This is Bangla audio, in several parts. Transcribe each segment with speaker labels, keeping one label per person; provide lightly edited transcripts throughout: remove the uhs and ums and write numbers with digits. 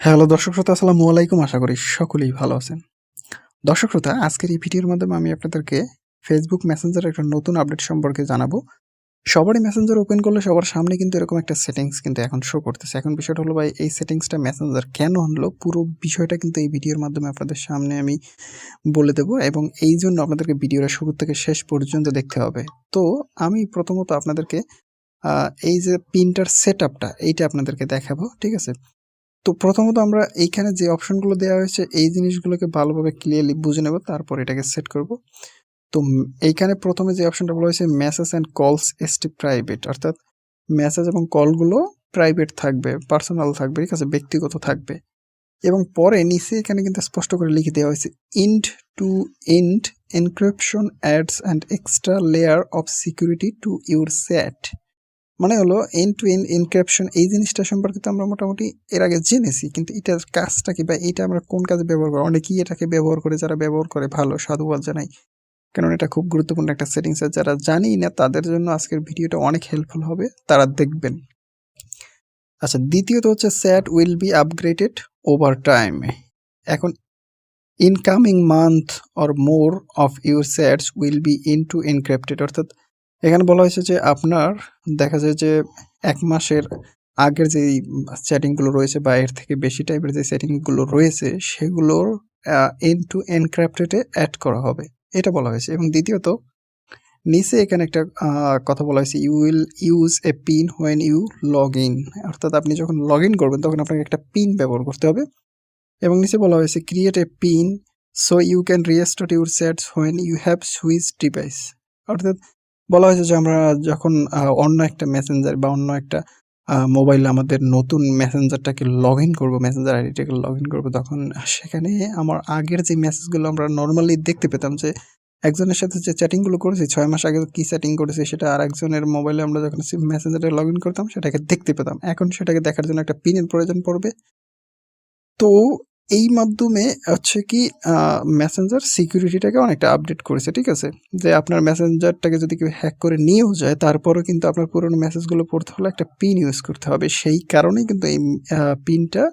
Speaker 1: হ্যালো দর্শক শ্রোতা, আসসালামু আলাইকুম। আশা করি সকলেই ভালো আছেন। দর্শক শ্রোতা, আজকের এই ভিডিওর মাধ্যমে আমি আপনাদেরকে ফেসবুক মেসেঞ্জারের একটা নতুন আপডেট সম্পর্কে জানাবো। সবারই মেসেঞ্জার ওপেন করলে সবার সামনে কিন্তু এরকম একটা সেটিংস কিন্তু এখন শো করতেছে। এখন বিষয়টা হলো ভাই, এই সেটিংসটা মেসেঞ্জার কেন আনলো, পুরো বিষয়টা কিন্তু এই ভিডিওর মাধ্যমে আপনাদের সামনে আমি বলে দেব, এবং এই জন্য আপনাদেরকে ভিডিওটা শুরু থেকে শেষ পর্যন্ত দেখতে হবে। তো আমি প্রথমত আপনাদেরকে এই যে পিনটার সেটআপটা এইটা আপনাদেরকে দেখাবো, ঠিক আছে? তো প্রথমত আমরা এইখানে যে অপশনগুলো দেওয়া হয়েছে এই জিনিসগুলোকে ভালোভাবে ক্লিয়ারলি বুঝে নেব, তারপর এটাকে সেট করব। তো এইখানে প্রথমে যে অপশনটা বলা হয়েছে মেসেজ অ্যান্ড কলস স্টে প্রাইভেট, অর্থাৎ মেসেজ এবং কলগুলো প্রাইভেট থাকবে, পার্সোনাল থাকবে, ঠিক আছে, ব্যক্তিগত থাকবে। এবং পরে নিচে এখানে কিন্তু স্পষ্ট করে লিখে দেওয়া হয়েছে ইন্ড two ইন্ড encryption ads and extra layer of security to your set. মানে হলো এন্ড টু এন্ড এনক্রিপশন, এই জিনিসটা সম্পর্কে তো আমরা মোটামুটি এর আগে জেনেছি, কিন্তু এটার কাজটা কি বা এটা আমরা কোন কাজে ব্যবহার করি? অনেকেই এটাকে ব্যবহার করে, যারা ব্যবহার করে ভালো সাধুবাদ জানাই, কারণ এটা খুব গুরুত্বপূর্ণ একটা সেটিংস। যারা জানি না তাদের জন্য আজকের ভিডিওটা অনেক হেল্পফুল হবে, তারা দেখবেন। আচ্ছা, দ্বিতীয়ত হচ্ছে set will be upgraded over time. এখন incoming month or more of your sets will be into encrypted, অর্থাৎ এখানে বলা হয়েছে যে আপনার দেখা যায় যে ১ মাসের আগের যেই সেটিংগুলো রয়েছে বা এর থেকে বেশি টাইপের যে সেটিংগুলো রয়েছে সেগুলোর ইনটু এনক্রিপ্টেডে অ্যাড করা হবে, এটা বলা হয়েছে। এবং দ্বিতীয়ত নিচে এখানে একটা কথা বলা হয়েছে you will use a PIN when you log in, অর্থাৎ আপনি যখন লগ ইন করবেন তখন আপনাকে একটা পিন ব্যবহার করতে হবে। এবং নিচে বলা হয়েছে create a PIN so you can restart your sets when you have switch device, অর্থাৎ বলা হয়েছে যে আমরা যখন অন্য একটা মেসেঞ্জার বা অন্য একটা মোবাইলে আমাদের নতুন মেসেঞ্জারটাকে লগ ইন করবো, মেসেঞ্জার আইডিটাকে লগ ইন করবো, তখন সেখানে আমার আগের যে মেসেজগুলো আমরা নর্মালি দেখতে পেতাম, যে একজনের সাথে যে চ্যাটিংগুলো করেছি 6 মাস আগে কি চ্যাটিং করেছি সেটা আর একজনের মোবাইলে আমরা যখন মেসেঞ্জারে লগ ইন করতাম সেটাকে দেখতে পেতাম। এখন সেটাকে দেখার জন্য একটা পিনের প্রয়োজন পড়বে। তো এই মাধ্যমে হচ্ছে কি মেসেঞ্জার সিকিউরিটিটাকে অনেকটা আপডেট করেছে, ঠিক আছে? যে আপনার মেসেঞ্জারটাকে যদি কেউ হ্যাক করে নিয়েও যায়, তারপরেও কিন্তু আপনার পুরনো মেসেজগুলো পড়তে হলে একটা পিন ইউজ করতে হবে। সেই কারণেই কিন্তু এই পিনটা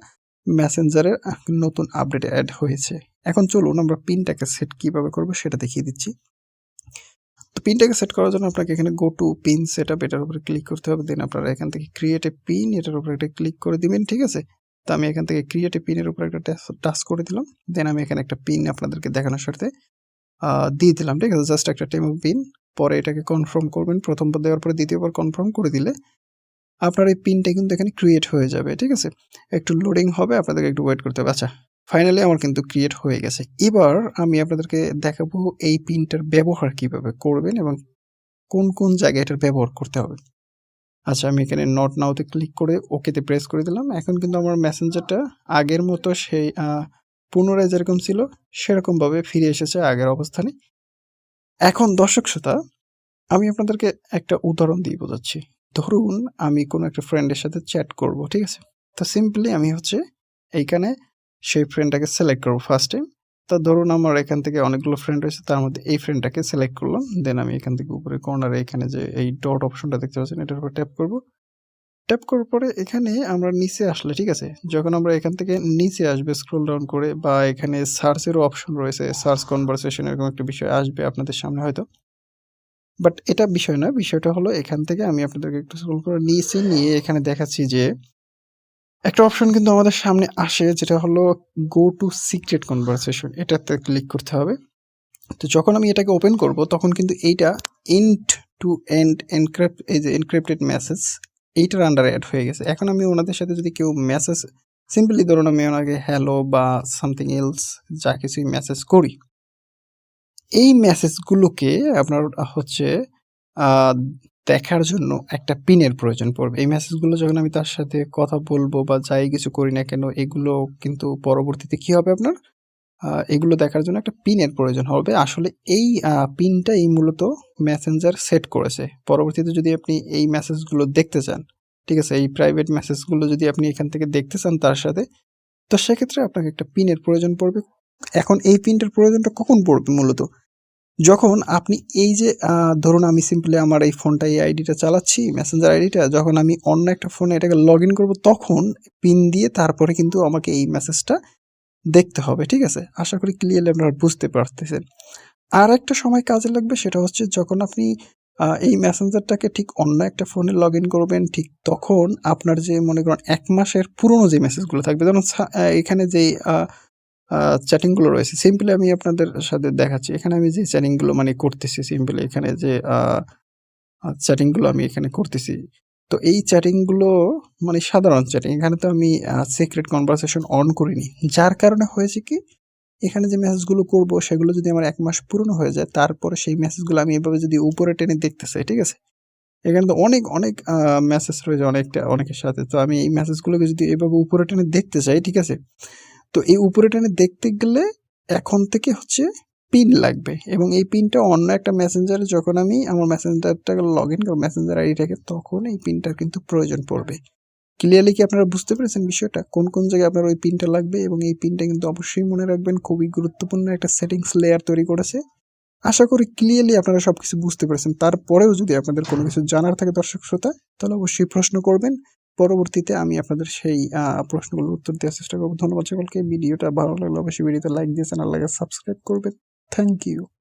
Speaker 1: মেসেঞ্জারের নতুন আপডেটে অ্যাড হয়েছে। এখন চলুন আমরা পিনটাকে সেট কিভাবে করব সেটা দেখিয়ে দিচ্ছি। তো পিনটাকে সেট করার জন্য আপনাকে এখানে গো টু পিন সেটআপ এটার উপরে ক্লিক করতে হবে। দেন আপনারা এখান থেকে ক্রিয়েট এ পিন এটার উপরে একটা ক্লিক করে দিবেন, ঠিক আছে? তো আমি এখান থেকে ক্রিয়েট এ পিনের উপরে একটা টাচ করে দিলাম। দেন আমি এখানে একটা পিন আপনাদেরকে দেখানোর স্বার্থে দিয়ে দিলাম, ঠিক আছে? জাস্ট একটা টেমো পিন। পরে এটাকে কনফার্ম করবেন। প্রথমবার দেওয়ার পরে দ্বিতীয়বার কনফার্ম করে দিলে আপনার এই পিনটা কিন্তু এখানে ক্রিয়েট হয়ে যাবে, ঠিক আছে? একটু লোডিং হবে, আপনাদেরকে একটু ওয়েট করতে হবে। আচ্ছা, ফাইনালি আমার কিন্তু ক্রিয়েট হয়ে গেছে। এবার আমি আপনাদেরকে দেখাবো এই পিনটার ব্যবহার কিভাবে করবেন এবং কোন, কোন জায়গায় এটার ব্যবহার করতে হবে। আচ্ছা, আমি এখানে নট নাওতে ক্লিক করে ওকেতে প্রেস করে দিলাম। এখন কিন্তু আমার মেসেঞ্জারটা আগের মতো সেই পুনরায় যেরকম ছিল সেরকমভাবে ফিরে এসেছে আগের অবস্থানে। এখন দর্শক শ্রোতা, আমি আপনাদেরকে একটা উদাহরণ দিয়ে বোঝাচ্ছি। ধরুন আমি কোনো একটা ফ্রেন্ডের সাথে চ্যাট করব, ঠিক আছে? তো সিম্পলি আমি হচ্ছে এইখানে সেই ফ্রেন্ডটাকে সিলেক্ট করব ফার্স্ট টাইম। তো ধরুন আমার এখান থেকে অনেকগুলো ফ্রেন্ড রয়েছে, তার মধ্যে এই ফ্রেন্ডটাকে সিলেক্ট করলাম। দেন আমি এখান থেকে উপরে কর্নারে এখানে যে এই ডট অপশনটা দেখতে পাচ্ছেন এটার উপর ট্যাপ করব। ট্যাপ করার পরে এখানে আমরা নিচে আসলে, ঠিক আছে? যখন আমরা এখান থেকে নিচে আসবে স্ক্রল ডাউন করে, বা এখানে সার্চেরও অপশন রয়েছে, সার্চ কনভারসেশন এরকম একটা বিষয় আসবে আপনাদের সামনে হয়তো। বাট এটা বিষয় না, বিষয়টা হলো এখান থেকে আমি আপনাদেরকে একটু স্ক্রল করে নিচে নিয়ে এখানে দেখাচ্ছি যে একটা অপশন কিন্তু আমাদের সামনে আসে, যেটা হলো গো টু সিক্রেট কনভারসেশন, এটাতে ক্লিক করতে হবে। তো যখন আমি এটাকে ওপেন করব তখন কিন্তু এইটা এন্ড টু এন্ড এনক্রিপ্ট, এই যে এনক্রিপ্টেড মেসেজ এইটার আন্ডারে অ্যাড হয়ে গেছে। এখন আমি ওনাদের সাথে যদি কেউ মেসেজ সিম্পলি ধরুন আমি ওনাকে হ্যালো বা সামথিং এলস যা কিছুই মেসেজ করি, এই মেসেজগুলোকে আপনার হচ্ছে আহ, দেখার জন্য একটা পিনের প্রয়োজন পড়বে। এই মেসেজগুলো যখন আমি তার সাথে কথা বলবো বা যাই কিছু করি না কেন, এগুলো কিন্তু পরবর্তীতে কি হবে আপনার এগুলো দেখার জন্য একটা পিনের প্রয়োজন হবে। আসলে এই পিনটাই মূলত মেসেঞ্জার সেট করেছে। পরবর্তীতে যদি আপনি এই মেসেজগুলো দেখতে চান, ঠিক আছে, এই প্রাইভেট মেসেজগুলো যদি আপনি এখান থেকে দেখতে চান তার সাথে, তো সেক্ষেত্রে আপনাকে একটা পিনের প্রয়োজন পড়বে। এখন এই পিনটার প্রয়োজনটা কখন পড়বে? মূলত যখন আপনি এই যে ধরুন আমি সিম্পলি আমার এই ফোনটা এই আইডিটা চালাচ্ছি মেসেঞ্জার আইডিটা, যখন আমি অন্য একটা ফোনে এটাকে লগ ইন করবো তখন পিন দিয়ে তারপরে কিন্তু আমাকে এই মেসেজটা দেখতে হবে, ঠিক আছে? আশা করি ক্লিয়ারলি আপনারা বুঝতে পারতেছেন। আর একটা সময় কাজে লাগবে, সেটা হচ্ছে যখন আপনি এই মেসেঞ্জারটাকে ঠিক অন্য একটা ফোনে লগ ইন করবেন, ঠিক তখন আপনার যে মনে করেন ১ মাসের পুরনো যে মেসেজগুলো থাকবে, যেমন এখানে যেই চ্যাটিংগুলো রয়েছে, সিম্পলি আমি আপনাদের সাথে দেখাচ্ছি। এখানে আমি যে চ্যাটিংগুলো মানে করতেছি, সিম্পলি এখানে যে চ্যাটিংগুলো আমি এখানে করতেছি। তো এই চ্যাটিংগুলো মানে সাধারণ চ্যাটিং। এখানে তো আমি সিক্রেট কনভারসেশন অন করিনি। যার কারণে হয়েছে কি, এখানে যে মেসেজগুলো করব সেগুলো যদি আমার ১ মাস পুরনো হয়ে যায়, তারপরে সেই মেসেজগুলো আমি এভাবে যদি উপরে টেনে দেখতে চাই, ঠিক আছে? এখানে তো অনেক মেসেজ রয়েছে অনেকের সাথে। তো আমি এই মেসেজগুলোকে যদি এভাবে উপরে টেনে দেখতে চাই, ঠিক আছে? তো এই উপরে টেনে দেখতে গেলে এখন থেকে হচ্ছে পিন লাগবে, এবং এই পিনটা অন্য একটা মেসেঞ্জারে যখন আমি আমার মেসেঞ্জারটাকে লগ ইন করবো, মেসেঞ্জার আইডিটাকে, তখন এই পিনটার কিন্তু প্রয়োজন পড়বে। ক্লিয়ারলি কি আপনারা বুঝতে পেরেছেন বিষয়টা? কোন জায়গায় আপনার ওই পিনটা লাগবে, এবং এই পিনটা কিন্তু অবশ্যই মনে রাখবেন, খুবই গুরুত্বপূর্ণ একটা সেটিংস লেয়ার তৈরি করেছে। আশা করি ক্লিয়ারলি আপনারা সবকিছু বুঝতে পেরেছেন। তারপরেও যদি আপনাদের কোনো কিছু জানার থাকে দর্শক শ্রোতা, তাহলে অবশ্যই প্রশ্ন করবেন। পরবর্তীতে আমি আপনাদের সেই প্রশ্নগুলোর উত্তর দেওয়ার চেষ্টা করব। ধন্যবাদ সকলকে। ভিডিওটা ভালো লাগলে অবশ্যই ভিডিওতে লাইক দিয়ে চ্যানেলটাকে সাবস্ক্রাইব করবেন। Thank you.